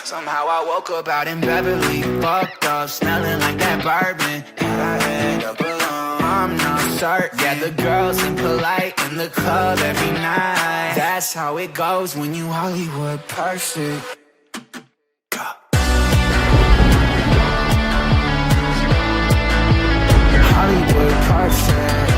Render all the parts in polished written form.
Somehow I woke up out in Beverly, fucked up, smelling like that bourbon. And I had up alone, I'm not certain. Yeah, the girls impolite in the club every night. That's how it goes when you Hollywood perfect. Hollywood perfect.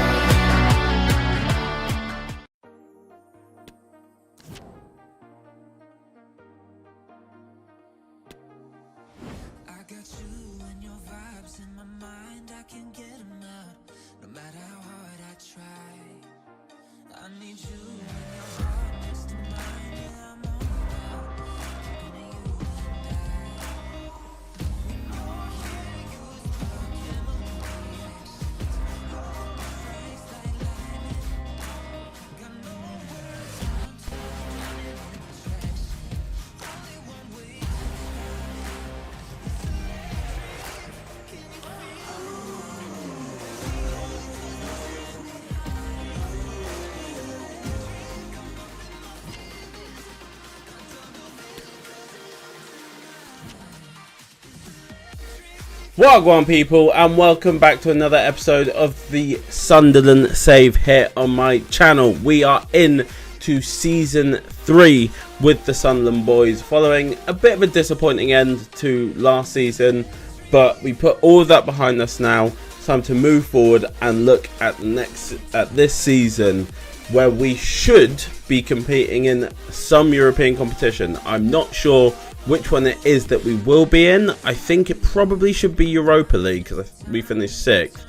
I got you and your vibes in my mind, I can't get them out, no matter how hard I try. I need you and your heart next to mine, yeah, I'm all about keeping it you and I. We know here you is the chemical, hold my face like lightning. Got no words, I'm taking in attraction, only one way to Wagwan people, and welcome back to another episode of the Sunderland Save here on my channel. We are in to season 3 with the Sunderland boys, following a bit of a disappointing end to last season, but we put all of that behind us now. It's time to move forward and look at this season, where we should be competing in some European competition. I'm not sure which one it is that we will be in. I think it probably should be Europa League because we finished 6th,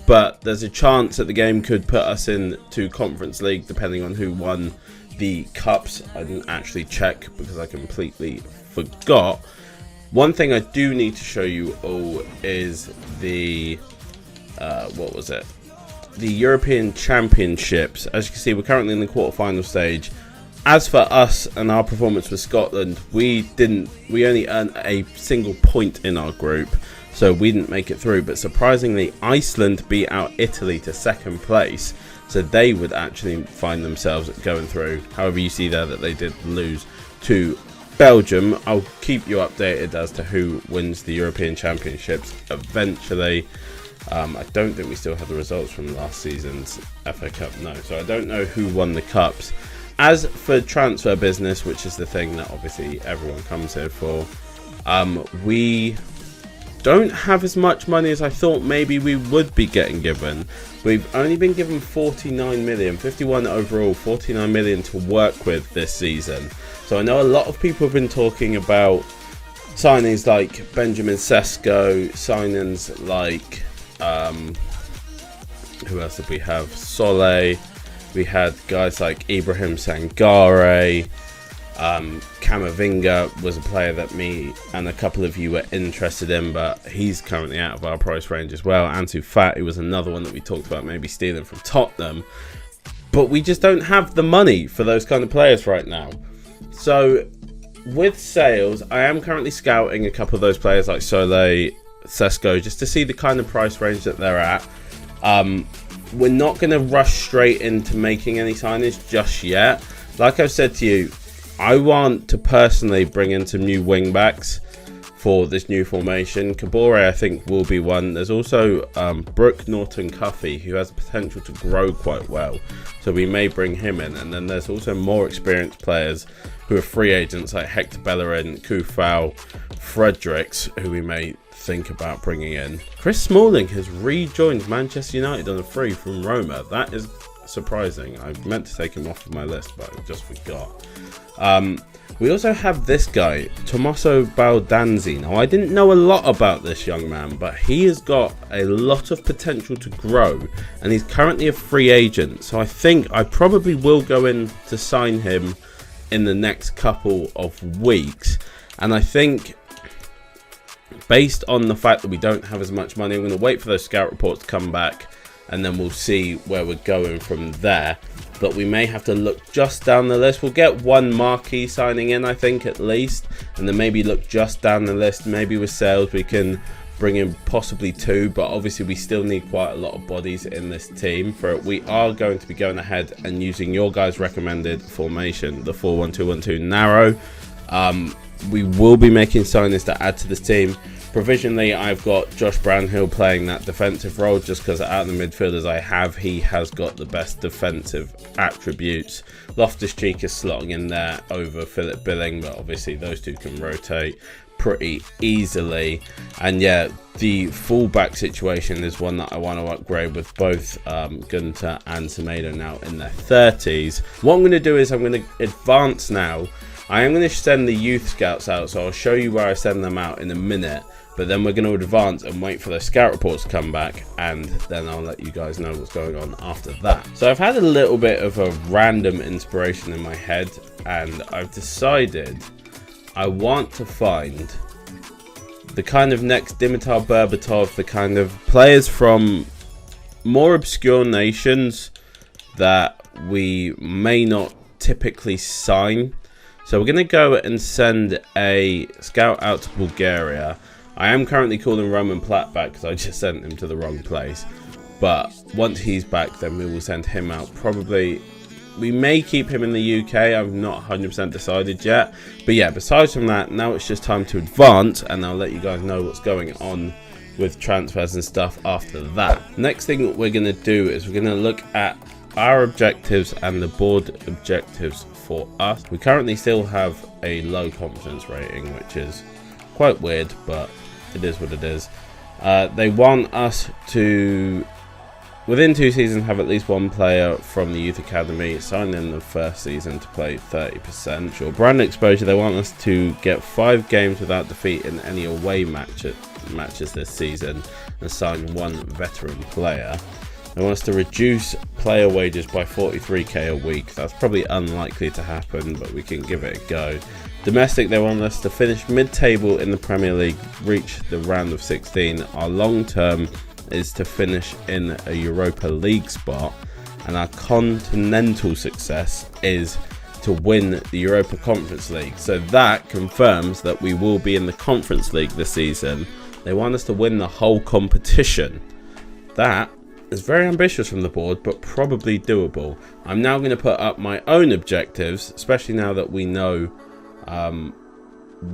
but there's a chance that the game could put us into Conference League depending on who won the cups. I didn't actually check because I completely forgot. One thing I do need to show you all is the the European Championships. As you can see, we're currently in the quarterfinal stage. As for us and our performance with Scotland, we only earned a single point in our group, so we didn't make it through. But surprisingly, Iceland beat out Italy to 2nd place, so they would actually find themselves going through. However, you see there that they did lose to Belgium. I'll keep you updated as to who wins the European Championships eventually. I don't think we still have the results from last season's FA Cup, no, so I don't know who won the cups. As for transfer business, which is the thing that obviously everyone comes here for, we don't have as much money as I thought maybe we would be getting given. We've only been given 49 million, 51 overall, 49 million to work with this season. So I know a lot of people have been talking about signings like Benjamin Sesko, signings like, who else did we have? Solé. We had guys like Ibrahim Sangare, Camavinga was a player that me and a couple of you were interested in, but he's currently out of our price range as well. Ansu Fati was another one that we talked about maybe stealing from Tottenham, but we just don't have the money for those kind of players right now. So with sales, I am currently scouting a couple of those players like Solé, Sesko, just to see the kind of price range that they're at. We're not going to rush straight into making any signage just yet. Like I've said to you, I want to personally bring in some new wing backs for this new formation. Kabore, I think, will be one. There's also Brooke Norton-Cuffy, who has the potential to grow quite well, so we may bring him in. And then there's also more experienced players who are free agents like Hector Bellerin, Kufau, Fredericks, who we may think about bringing in. Chris Smalling has rejoined Manchester United on a free from Roma. That is surprising. I meant to take him off of my list, but I just forgot. We also have this guy, Tommaso Baldanzi. Now, I didn't know a lot about this young man, but he has got a lot of potential to grow, and he's currently a free agent. So I think I probably will go in to sign him in the next couple of weeks. And I think, based on the fact that we don't have as much money, I'm going to wait for those scout reports to come back, and then we'll see where we're going from there. But we may have to look just down the list. We'll get one marquee signing in, I think, at least, and then maybe look just down the list. Maybe with sales we can bring in possibly 2, but obviously we still need quite a lot of bodies in this team for it. We are going to be going ahead and using your guys' recommended formation, the 4-1-2-1-2 narrow. We will be making signings to add to this team. Provisionally, I've got Josh Brownhill playing that defensive role just because out of the midfielders I have, he has got the best defensive attributes. Loftus-Cheek is slotting in there over Philip Billing, but obviously those two can rotate pretty easily. And yeah, the fullback situation is one that I want to upgrade with both Gunter and Semedo now in their 30s. What I'm going to do is I'm going to advance now. I am going to send the youth scouts out, so I'll show you where I send them out in a minute. But then we're going to advance and wait for the scout reports to come back, and then I'll let you guys know what's going on after that. So I've had a little bit of a random inspiration in my head, and I've decided I want to find the kind of next Dimitar Berbatov, the kind of players from more obscure nations that we may not typically sign. So we're going to go and send a scout out to Bulgaria. I am currently calling Roman Platt back because I just sent him to the wrong place. But once he's back, then we will send him out. Probably, we may keep him in the UK. I'm not 100% decided yet. But yeah, besides from that, now it's just time to advance. And I'll let you guys know what's going on with transfers and stuff after that. Next thing we're going to do is we're going to look at our objectives and the board objectives for us. We currently still have a low confidence rating, which is quite weird, but it is what it is. They want us to, within 2 seasons, have at least one player from the youth academy signed in the first season to play 30%. Sure. Brand exposure, they want us to get 5 games without defeat in any away matches this season and sign 1 veteran player. They want us to reduce player wages by 43k a week. That's probably unlikely to happen, but we can give it a go. Domestic, they want us to finish mid-table in the Premier League, reach the round of 16. Our long term is to finish in a Europa League spot, and our continental success is to win the Europa Conference League. So that confirms that we will be in the Conference League this season. They want us to win the whole competition. That is very ambitious from the board, but probably doable. I'm now going to put up my own objectives, especially now that we know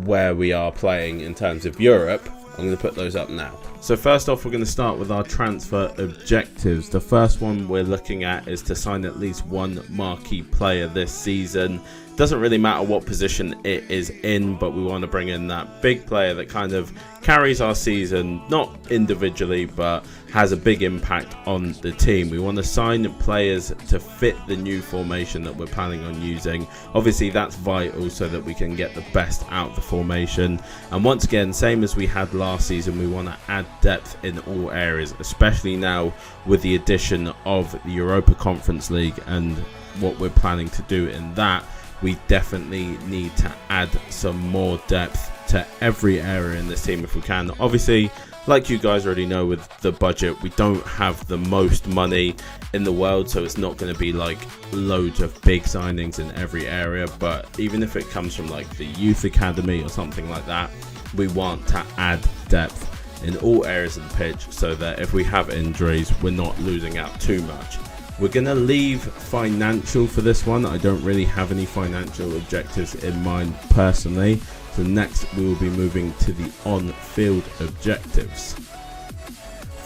where we are playing in terms of Europe. I'm going to put those up now. So first off, we're going to start with our transfer objectives. The first one we're looking at is to sign at least 1 marquee player this season. Doesn't really matter what position it is in, but we want to bring in that big player that kind of carries our season, not individually, but has a big impact on the team. We want to sign players to fit the new formation that we're planning on using. Obviously, that's vital so that we can get the best out of the formation. And once again, same as we had last season, we want to add depth in all areas, especially now with the addition of the Europa Conference League and what we're planning to do in that. We definitely need to add some more depth to every area in this team if we can. Obviously, like you guys already know, with the budget, we don't have the most money in the world, so it's not going to be like loads of big signings in every area. But even if it comes from like the youth academy or something like that, we want to add depth in all areas of the pitch so that if we have injuries, we're not losing out too much. We're going to leave financial for this one. I don't really have any financial objectives in mind personally. So next we will be moving to the on-field objectives.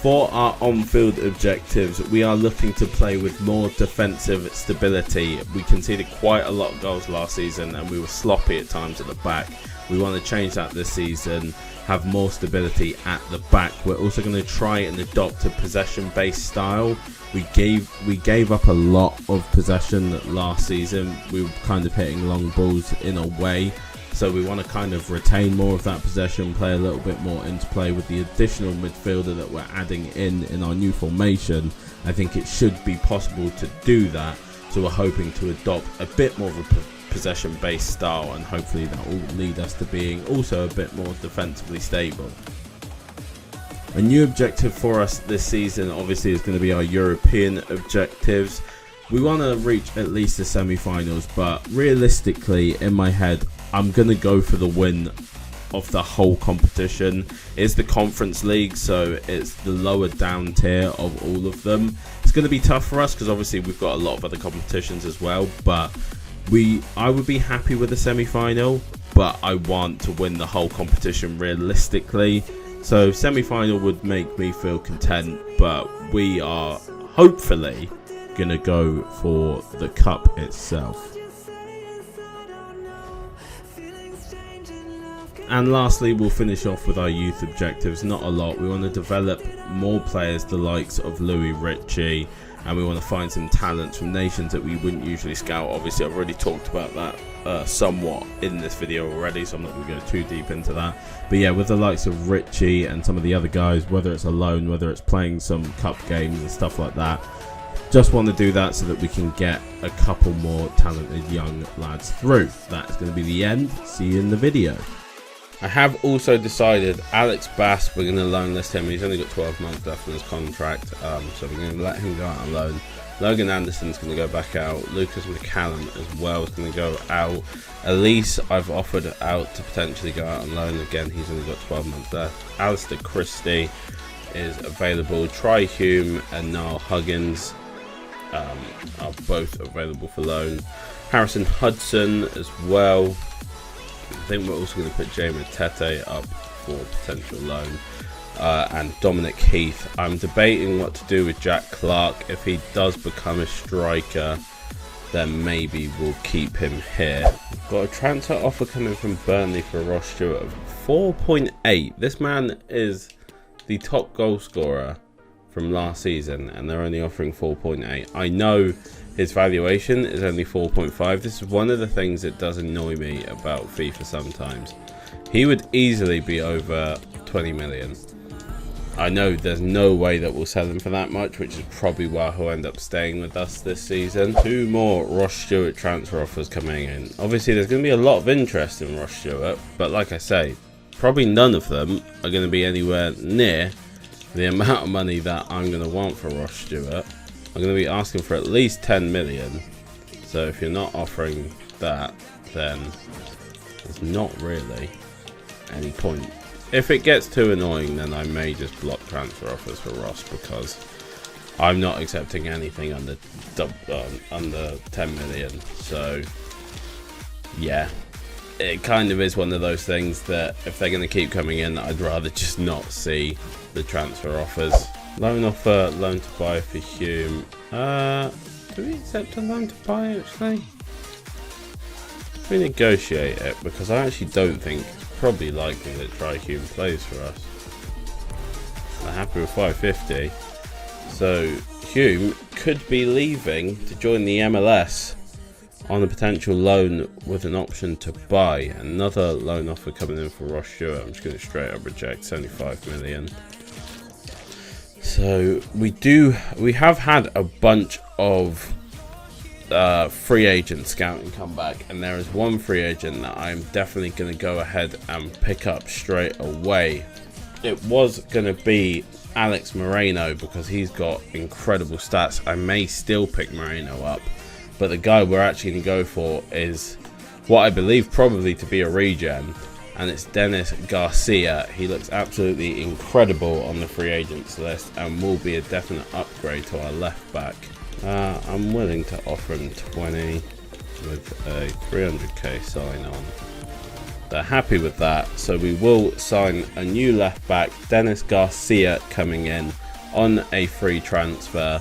For our on-field objectives, we are looking to play with more defensive stability. We conceded quite a lot of goals last season and we were sloppy at times at the back. We want to change that this season, have more stability at the back. We're also going to try and adopt a possession-based style. We gave up a lot of possession last season. We were kind of hitting long balls in a way. So we want to kind of retain more of that possession, play a little bit more interplay with the additional midfielder that we're adding in our new formation. I think it should be possible to do that. So we're hoping to adopt a bit more of a possession-based style, and hopefully that will lead us to being also a bit more defensively stable. A new objective for us this season obviously is going to be our European objectives. We want to reach at least the semi-finals, but realistically in my head I'm going to go for the win of the whole competition. It's the Conference League, so it's the lower down tier of all of them. It's going to be tough for us because obviously we've got a lot of other competitions as well, but I would be happy with the semi-final. but I want to win the whole competition realistically. So semi-final would make me feel content, but we are hopefully going to go for the cup itself. And lastly, we'll finish off with our youth objectives. Not a lot. We want to develop more players, the likes of Louis Ritchie, and we want to find some talents from nations that we wouldn't usually scout. Obviously, I've already talked about that somewhat in this video already, so I'm not going to go too deep into that. But yeah, with the likes of Ritchie and some of the other guys, whether it's alone, whether it's playing some cup games and stuff like that, just want to do that so that we can get a couple more talented young lads through. That's going to be the end. See you in the video. I have also decided Alex Bass, we're going to loan list him. He's only got 12 months left on his contract, so we're going to let him go out on loan. Logan Anderson's going to go back out. Lucas McCallum as well is going to go out. Elise, I've offered out to potentially go out on loan. Again, he's only got 12 months left. Alistair Christie is available. Tri Hume and Niall Huggins are both available for loan. Harrison Hudson as well. I think we're also going to put Jamie Tete up for potential loan. And Dominic Heath. I'm debating what to do with Jack Clark. If he does become a striker, then maybe we'll keep him here. We've got a transfer offer coming from Burnley for Ross Stewart of 4.8. This man is the top goal scorer from last season, and they're only offering 4.8. I know his valuation is only 4.5. This is one of the things that does annoy me about FIFA sometimes. He would easily be over 20 million. I know there's no way that we'll sell him for that much, which is probably why he'll end up staying with us this season. 2 more Ross Stewart transfer offers coming in. Obviously, there's going to be a lot of interest in Ross Stewart, but like I say, probably none of them are going to be anywhere near the amount of money that I'm going to want for Ross Stewart. I'm going to be asking for at least 10 million. So if you're not offering that, then there's not really any point. If it gets too annoying, then I may just block transfer offers for Ross, because I'm not accepting anything under 10 million. So yeah, it kind of is one of those things that if they're going to keep coming in, I'd rather just not see the transfer offers. Loan offer, loan to buy for Hume. Do we accept a loan to buy actually? We negotiate it, because I actually don't think it's probably likely that Tri Hume plays for us. I'm happy with 550. So Hume could be leaving to join the MLS on a potential loan with an option to buy. Another loan offer coming in for Ross Stewart. I'm just going to straight up reject. It's only 5 million. So we have had a bunch of free agent scouting come back, and there is one free agent that I'm definitely going to go ahead and pick up straight away. It was going to be Alex Moreno, because he's got incredible stats. I may still pick Moreno up, but the guy we're actually going to go for is what I believe probably to be a regen, and it's Dennis Garcia. He looks absolutely incredible on the free agents list and will be a definite upgrade to our left back. I'm willing to offer him 20 with a 300k sign on. They're happy with that, so we will sign a new left back, Dennis Garcia, coming in on a free transfer.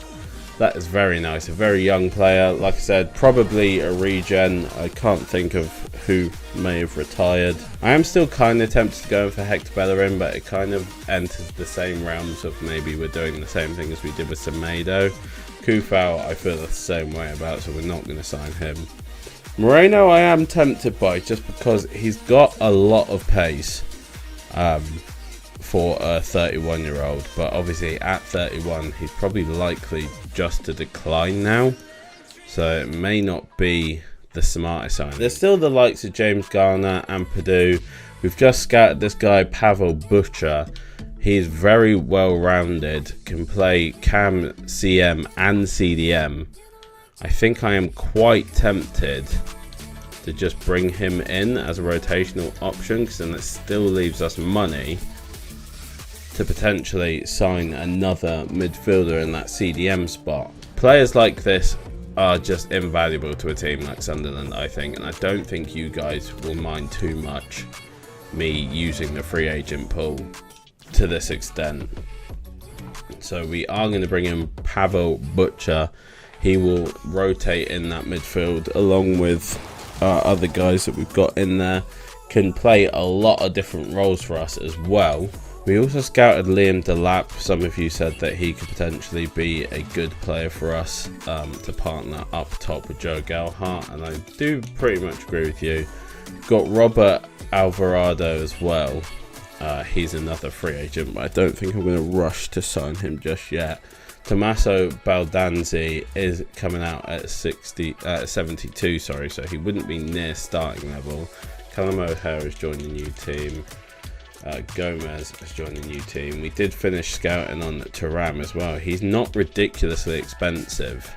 That is very nice. A very young player, like I said, probably a regen. I can't think of who may have retired. I am still kind of tempted to go for Hector Bellerin, but it kind of enters the same realms of maybe we're doing the same thing as we did with Semedo. Kufau, I feel the same way about, so we're not going to sign him. Moreno, I am tempted by, just because he's got a lot of pace for a 31-year-old, but obviously at 31, he's probably likely just to decline now, so it may not be the smartest sign. There's still the likes of James Garner and Purdue. We've just scouted this guy, Pavel Butcher. He's very well-rounded, can play CAM, CM and CDM. I think I am quite tempted to just bring him in as a rotational option, because then it still leaves us money to potentially sign another midfielder in that CDM spot. Players like this are just invaluable to a team like Sunderland, I think, and I don't think you guys will mind too much me using the free agent pool to this extent. So we are going to bring in Pavel Butcher. He will rotate in that midfield along with our other guys that we've got in there. Can play a lot of different roles for us as well. We also scouted Liam Delap. Some of you said that he could potentially be a good player for us to partner up top with Joe Gelhardt, and I do pretty much agree with you. We've got Robert Alvarado as well. He's another free agent, but I don't think I'm going to rush to sign him just yet. Tommaso Baldanzi is coming out at 72, sorry, so he wouldn't be near starting level. Callum O'Hare has joined a new team. Gomez has joined a new team. We did finish scouting on Thuram as well. He's not ridiculously expensive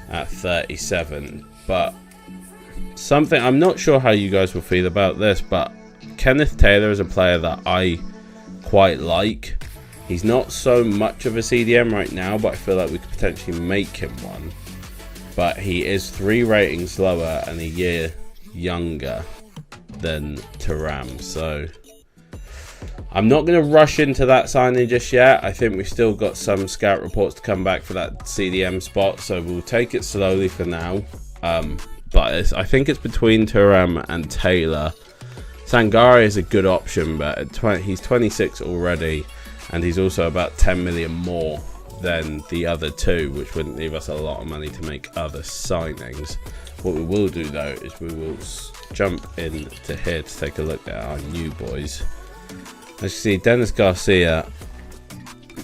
at 37, but something, I'm not sure how you guys will feel about this, but Kenneth Taylor is a player that I quite like. He's not so much of a CDM right now, but I feel like we could potentially make him one. But he is 3 ratings lower and a year younger than Thuram, so I'm not going to rush into that signing just yet. I think we've still got some scout reports to come back for that CDM spot, so we'll take it slowly for now. But I think it's between Thuram and Taylor. Sangare is a good option, but he's 26 already, and he's also about 10 million more than the other two, which wouldn't leave us a lot of money to make other signings. What we will do though is we will jump into here to take a look at our new boys. As you see, Dennis Garcia,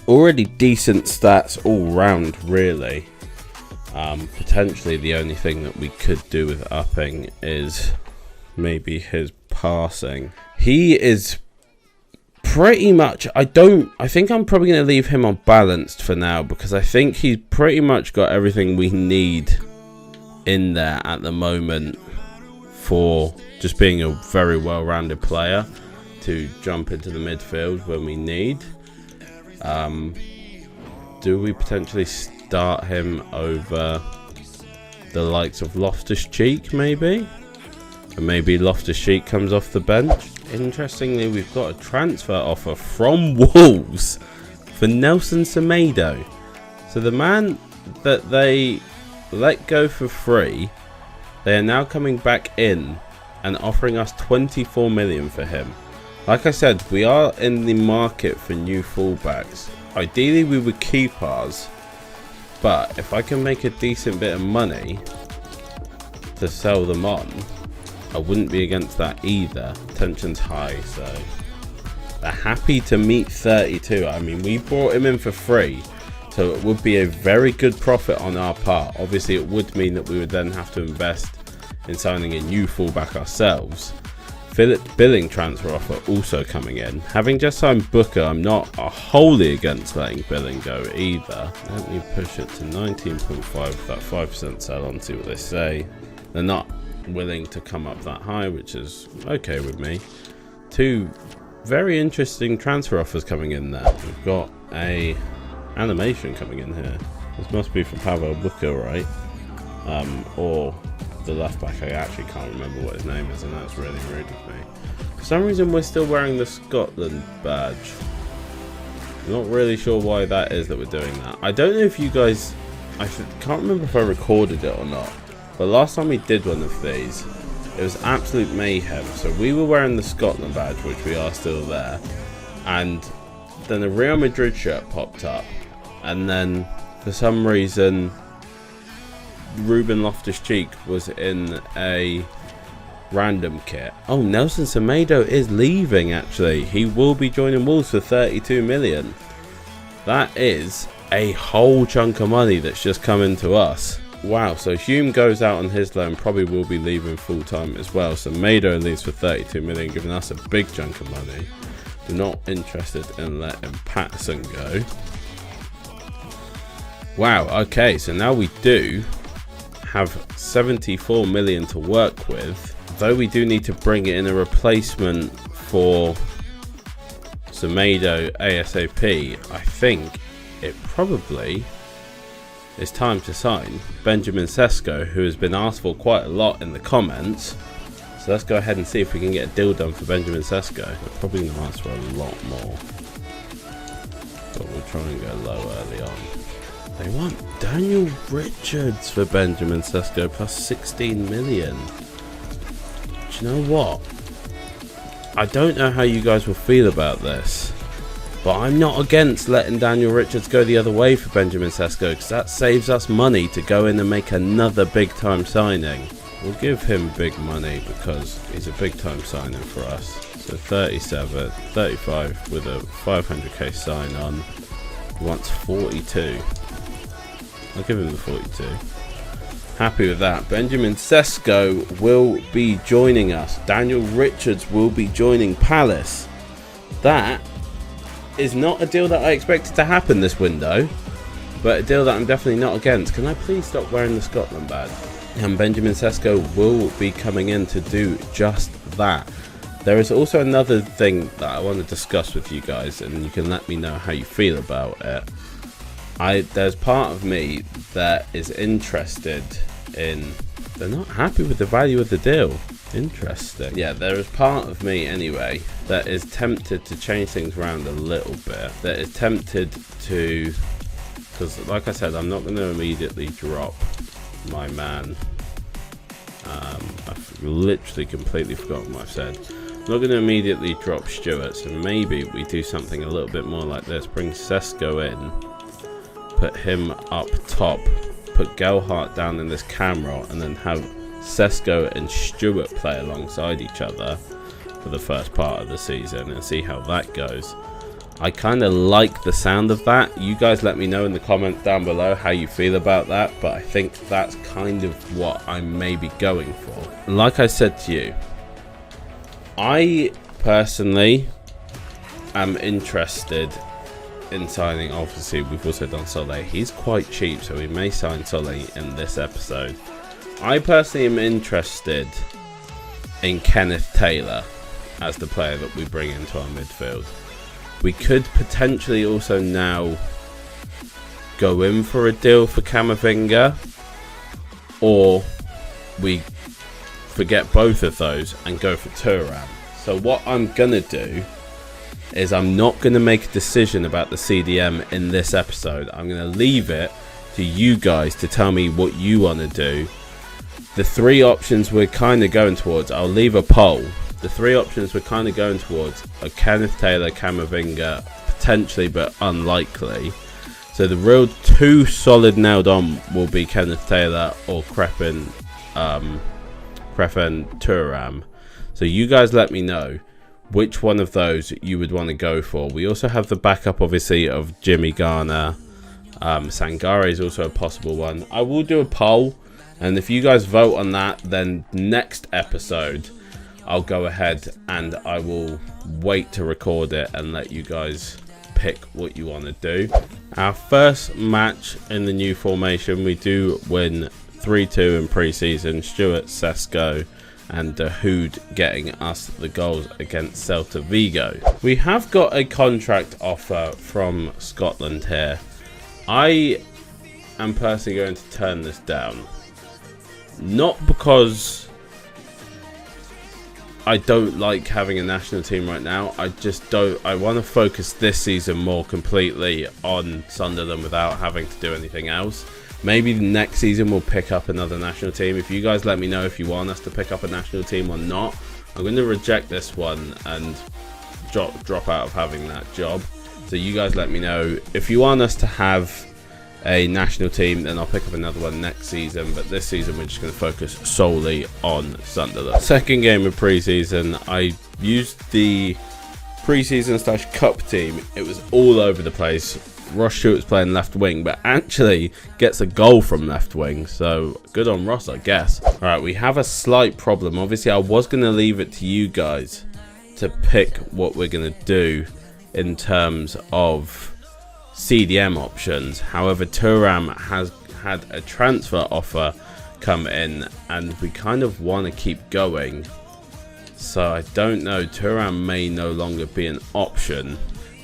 already decent stats all round really. Potentially the only thing that we could do with upping is maybe his passing. He is pretty much, I think I'm probably going to leave him on balanced for now, because I think he's pretty much got everything we need in there at the moment for just being a very well-rounded player to jump into the midfield when we need. Do we potentially start him over the likes of Loftus-Cheek maybe? And maybe Loftus-Cheek comes off the bench. Interestingly, we've got a transfer offer from Wolves for Nelson Semedo. So the man that they let go for free, they are now coming back in and offering us 24 million for him. Like I said, we are in the market for new fullbacks. Ideally we would keep ours, but if I can make a decent bit of money to sell them on, I wouldn't be against that either. Tension's high, so they're happy to meet 32. I mean, we brought him in for free, so it would be a very good profit on our part. Obviously it would mean that we would then have to invest in signing a new fullback ourselves. Philip Billing transfer offer also coming in. Having just signed Booker, I'm not wholly against letting Billing go either. Let me push it to 19.5 with that 5% sell on, see what they say. They're not willing to come up that high, which is okay with me. 2 very interesting transfer offers coming in there. We've got a animation coming in here. This must be for Pavel Booker, right? Or the left back. I actually can't remember what his name is, and that's really rude of me. For some reason we're still wearing the Scotland badge. I'm not really sure why that is that we're doing that. I don't know if you guys, I can't remember if I recorded it or not, but last time we did one of these, it was absolute mayhem. So we were wearing the Scotland badge, which we are still there, and then a Real Madrid shirt popped up, and then for some reason Ruben Loftus-Cheek was in a random kit. Oh, Nelson Semedo is leaving actually. He will be joining Wolves for 32 million. That is a whole chunk of money that's just coming to us. Wow, so Hume goes out on his loan, probably will be leaving full time as well. So Semedo leaves for 32 million, giving us a big chunk of money. We're not interested in letting Patterson go. Wow, okay, so now we do have 74 million to work with, though we do need to bring in a replacement for Semedo ASAP. I think it probably it's time to sign Benjamin Sesko, who has been asked for quite a lot in the comments. So let's go ahead and see if we can get a deal done for Benjamin Sesko. We're probably going to ask for a lot more, but we'll try and go low early on. They want Daniel Richards for Benjamin Sesko plus 16 million. Do you know what? I don't know how you guys will feel about this, but I'm not against letting Daniel Richards go the other way for Benjamin Sesko, because that saves us money to go in and make another big time signing. We'll give him big money because he's a big time signing for us. So 35 with a 500k sign on. He wants 42. I'll give him the 42. Happy with that. Benjamin Sesko will be joining us. Daniel Richards will be joining Palace. That is not a deal that I expected to happen this window, but a deal that I'm definitely not against. Can I please stop wearing the Scotland badge? And Benjamin Sesko will be coming in to do just that. There is also another thing that I want to discuss with you guys, and you can let me know how you feel about it. There's part of me that is interested in... They're not happy with the value of the deal. Interesting. Yeah, there is part of me anyway that is tempted to change things around a little bit. That is tempted to... Because like I said, I'm not going to immediately drop my man. I've literally completely forgotten what I've said. I'm not going to immediately drop Stewart, so maybe we do something a little bit more like this. Bring Sesko in. Put him up top, put Gelhardt down in this camera, and then have Sesko and Stewart play alongside each other for the first part of the season and see how that goes. I kind of like the sound of that. You guys let me know in the comments down below how you feel about that, but I think that's kind of what I'm maybe going for. Like I said to you, I personally am interested in signing. Obviously we've also done Solé. He's quite cheap, so we may sign Solé in this episode. I personally am interested in Kenneth Taylor as the player that we bring into our midfield. We could potentially also now go in for a deal for Camavinga, or we forget both of those and go for Thuram. So what I'm gonna do is I'm not going to make a decision about the CDM in this episode. I'm going to leave it to you guys to tell me what you want to do. The three options we're kind of going towards, I'll leave a poll. The three options we're kind of going towards are Kenneth Taylor, Camavinga, potentially but unlikely. So the real two solid nailed on will be Kenneth Taylor or Crepin Thuram. So you guys let me know which one of those you would want to go for. We also have the backup, obviously, of Jimmy Garner. Sangare is also a possible one. I will do a poll, and if you guys vote on that, then next episode I'll go ahead and I will wait to record it and let you guys pick what you want to do. Our first match in the new formation, we do win 3-2 in pre-season. Stewart, Sesko and Dahoud getting us the goals against Celta Vigo. We have got a contract offer from Scotland here. I am personally going to turn this down. Not because I don't like having a national team right now. I just don't. I want to focus this season more completely on Sunderland without having to do anything else. Maybe next season we'll pick up another national team. If you guys let me know if you want us to pick up a national team or not. I'm going to reject this one and drop out of having that job. So you guys let me know. If you want us to have a national team, then I'll pick up another one next season. But this season we're just going to focus solely on Sunderland. Second game of pre-season, I used the pre-season / cup team. It was all over the place. Ross Stewart's playing left wing, but actually gets a goal from left wing, so good on Ross, I guess. Alright, we have a slight problem. Obviously I was going to leave it to you guys to pick what we're going to do in terms of CDM options. However, Thuram has had a transfer offer come in and we kind of want to keep going, so I don't know. Thuram may no longer be an option.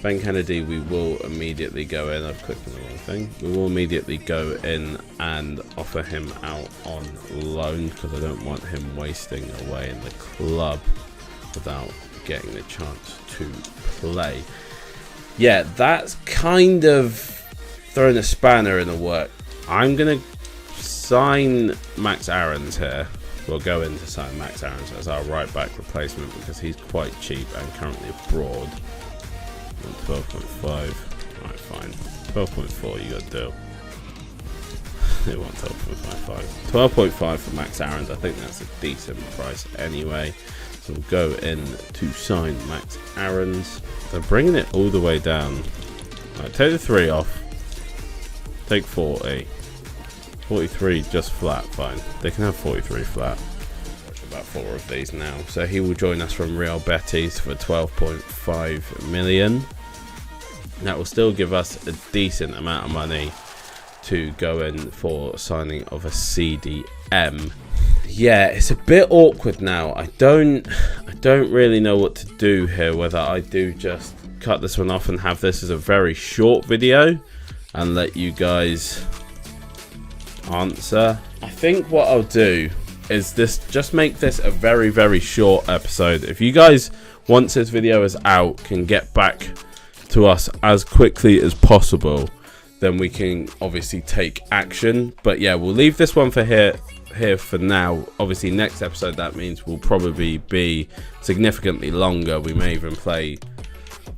Ben Kennedy, we will immediately go in. I've clicked on the wrong thing. We will immediately go in and offer him out on loan because I don't want him wasting away in the club without getting the chance to play. Yeah, that's kind of throwing a spanner in the work. I'm going to sign Max Aarons here. We'll go in to sign Max Aarons as our right back replacement because he's quite cheap and currently abroad. 12.5. Alright, fine. 12.4 you got to do. They want 12.55. 12.5 for Max Aarons. I think that's a decent price anyway. So we'll go in to sign Max Aarons. They're bringing it all the way down. Right, take the 3 off. Take 40. 43 just flat, fine. They can have 43 flat. About 4 of these now. So he will join us from Real Betis for 12.5 million. That will still give us a decent amount of money to go in for signing of a CDM. Yeah, it's a bit awkward now. I don't really know what to do here, whether I do just cut this one off and have this as a very short video and let you guys answer. I think what I'll do is just make this a very, very short episode. If you guys, once this video is out, can get back to us as quickly as possible, then we can obviously take action. But yeah, we'll leave this one for here for now. Obviously next episode, that means will probably be significantly longer. We may even play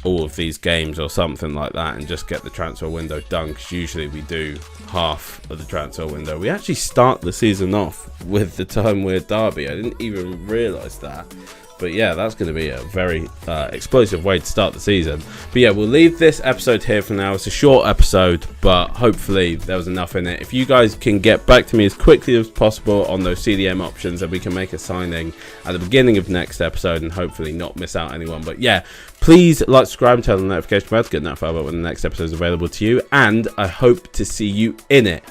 all of these games or something like that and just get the transfer window done, because usually we do half of the transfer window. We actually start the season off with the Time Weird Derby. I didn't even realise that. But yeah, that's going to be a very explosive way to start the season. But yeah, we'll leave this episode here for now. It's a short episode, but hopefully there was enough in it. If you guys can get back to me as quickly as possible on those CDM options, then we can make a signing at the beginning of next episode and hopefully not miss out anyone. But yeah, please like, subscribe, and turn on the notification bell to get notified about when the next episode is available to you. And I hope to see you in it.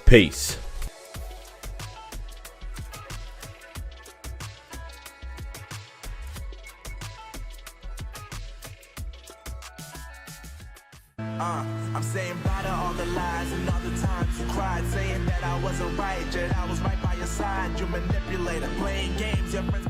Peace. I'm saying bye to all the lies and all the times you cried, saying that I wasn't right, yet I was right by your side. You manipulator, playing games, your friends